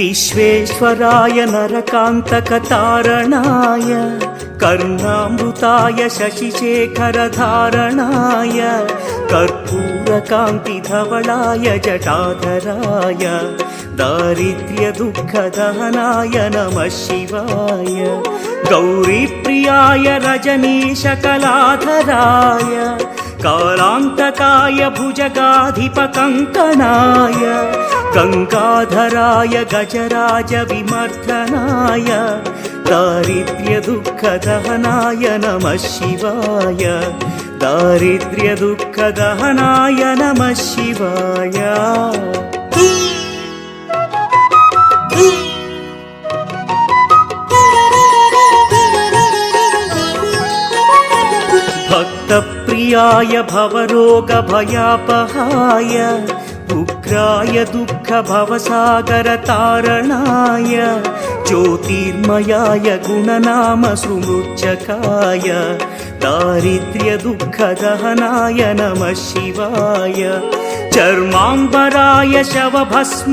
विश्वेश्वराय नरकान्तकतारणाय कर्णामृताय शशिशेखरधारणाय कर्पूरकान्तिधवलाय जटाधराय दारिद्र्यदुःखदहनाय नमः शिवाय गौरीप्रियाय रजनीशकलाधराय कालान्तकाय भुजगाधिपकङ्कणाय गङ्गाधराय गजराज विमर्दनाय दारिद्र्यदुःखदहनाय नमः शिवाय दारिद्र्यदुःखदहनाय नमः शिवाय भक्तप्रियाय भवरोगभयापहाय उग्राय दुःखभवसागरतारणाय ज्योतिर्मयाय गुणनामसुमृच्छकाय दारिद्र्यदुःखदहनाय नमः शिवाय चर्माम्बराय शवभस्मविलेपनाय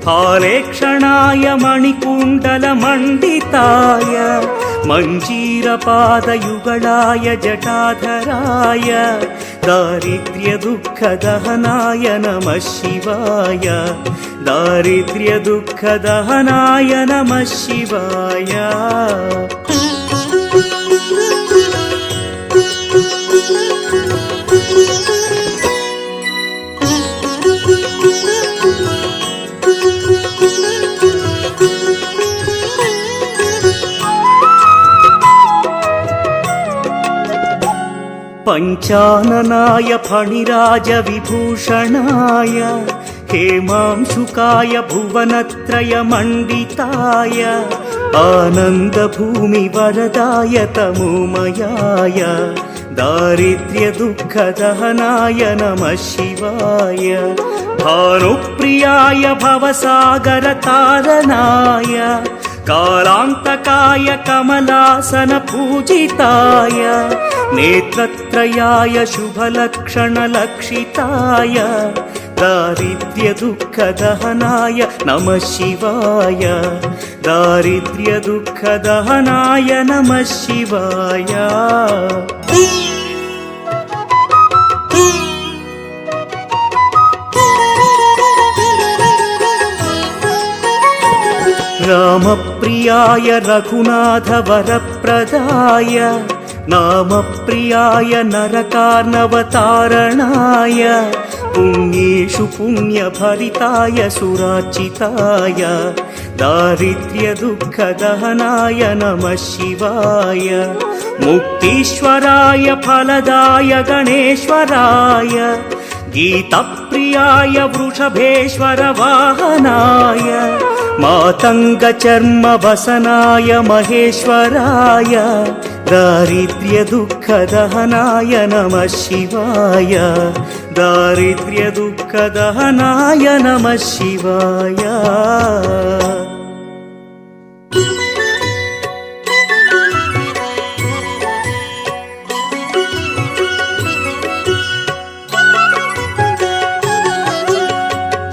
फालेक्षणाय मणिकुण्डलमण्डिताय मञ्जीरपादयुगलाय जटाधराय दारिद्र्यदुःखदहनाय नमः शिवाय दारिद्र्यदुःखदहनाय नमः शिवाय पञ्चाननाय फणिराजविभूषणाय हेमांशुकाय भुवनत्रयमण्डिताय आनन्दभूमिवरदाय तमोमयाय दारिद्र्यदुःखदहनाय नमः शिवाय भानुप्रियाय भवसागरतारणाय कालान्तकाय कमलासनपूजिताय नेत्रत्रयाय शुभलक्षणलक्षिताय दारिद्र्यदुःखदहनाय नमः शिवाय दारिद्र्यदुःखदहनाय नमः शिवाय रामप्रियाय रघुनाथवरप्रदाय नामप्रियाय नरकार्णवतारणाय पुण्येषु पुण्यभरिताय सुरार्चिताय दारिद्र्यदुःखदहनाय नमः शिवाय मुक्तीश्वराय फलदाय गणेश्वराय गीतप्रियाय वृषभेश्वर वाहनाय मातङ्गचर्मवसनाय महेश्वराय दारिद्र्यदुःखदहनाय नमः शिवाय दारिद्र्यदुःखदहनाय नमः शिवाय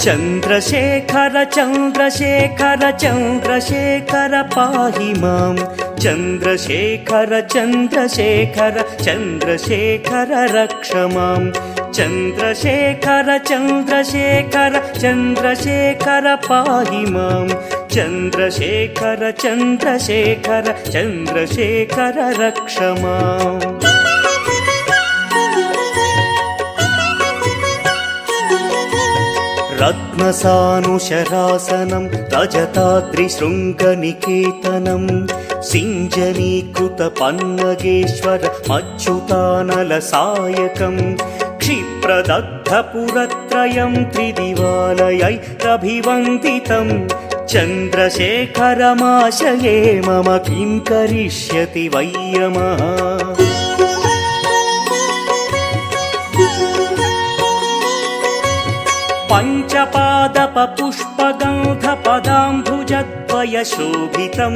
चन्द्रशेखर चन्द्रशेखर चन्द्रशेखर पाहि मां चन्द्रशेखर चन्द्रशेखर चन्द्रशेखर रक्ष मां चन्द्रशेखर चन्द्रशेखर चन्द्रशेखर पाहि मां चन्द्रशेखर चन्द्रशेखर चन्द्रशेखर रक्ष माम् रत्नसानुशरासनं रजताद्रिशृङ्गनिकेतनं सिञ्जनीकृतपन्नगेश्वर मच्युतानलसायकं क्षिप्रदग्धपुरत्रयं त्रिदिवालयैरभिवन्दितं चन्द्रशेखरमाशये मम किं करिष्यति वै यमः पञ्चपादपपुष्पगन्धपदाम्बुजद्वयशोभितं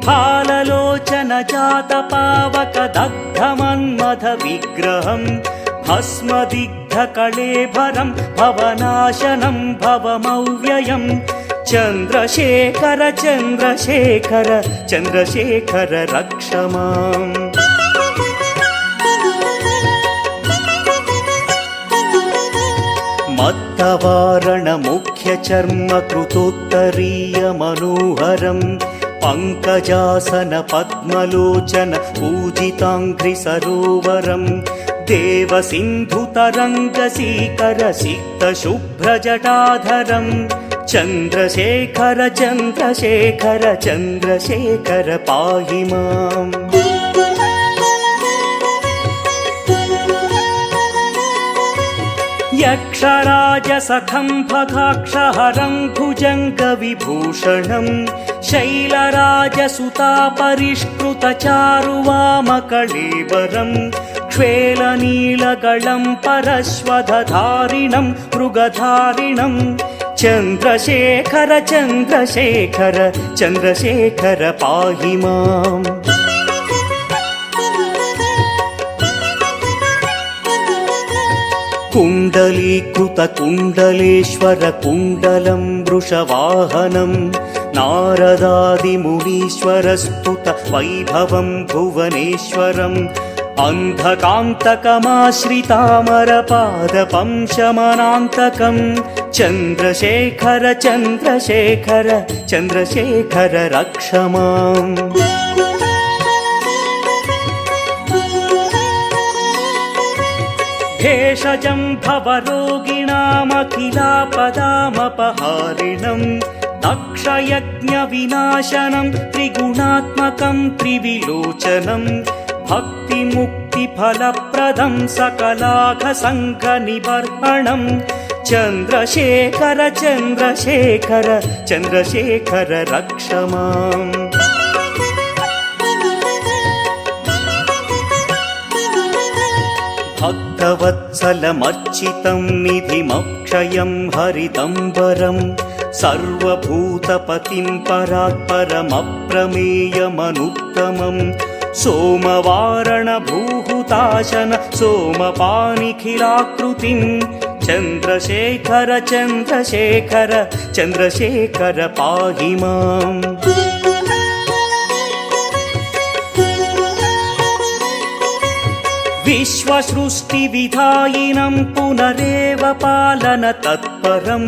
फाललोचनजातपावकदग्धमन्मथविग्रहं भस्मदिग्धकळेबरं भवनाशनं भवमव्ययम् चन्द्रशेखर चन्द्रशेखर चन्द्रशेखर रक्ष माम् मत्तवारणमुख्यचर्मकृतोत्तरीयमनोहरम् पङ्कजासन पद्मलोचन पूजिताङ्घ्रिसरोवरम् देवसिन्धुतरङ्गसीकर सिक्तशुभ्रजटाधरम् चन्द्रशेखर चन्द्रशेखर चन्द्रशेखर पाहि माम् यक्षराजसखं भगाक्षहरं भुजङ्गविभूषणं शैलराजसुतापरिष्कृतचारुवामकळेबरं क्ष्वेलनीलगलं परश्वधधारिणं मृगधारिणं चन्द्रशेखर चन्द्रशेखर चन्द्रशेखर पाहि माम् कुण्डलीकृतकुण्डलेश्वर कुण्डलं वृषवाहनं नारदादिमुनीश्वरस्तुत वैभवं भुवनेश्वरम् अन्धकान्तकमाश्रितामरपादपं शमनान्तकं चन्द्रशेखर चन्द्रशेखर चन्द्रशेखर रक्ष माम् भेषजं भवरोगिणामखिलापदामपहारिणं दक्षयज्ञविनाशनं त्रिगुणात्मकं त्रिविलोचनं भक्तिमुक्तिफलप्रदं सकलाघसङ्घनिबर्हणं चन्द्रशेखर चन्द्रशेखर चन्द्रशेखर रक्ष माम् भक्तवत्सलमर्चितं निधिमक्षयं हरिदम्बरं सर्वभूतपतिं परात्परमप्रमेयमनुत्तमं सोमवारणभूहुताशन सोमपानिखिलाकृतिं चन्द्रशेखर चन्द्रशेखर चन्द्रशेखर पाहि माम् विश्वसृष्टिविधायिनं पुनरेव पालन तत्परम्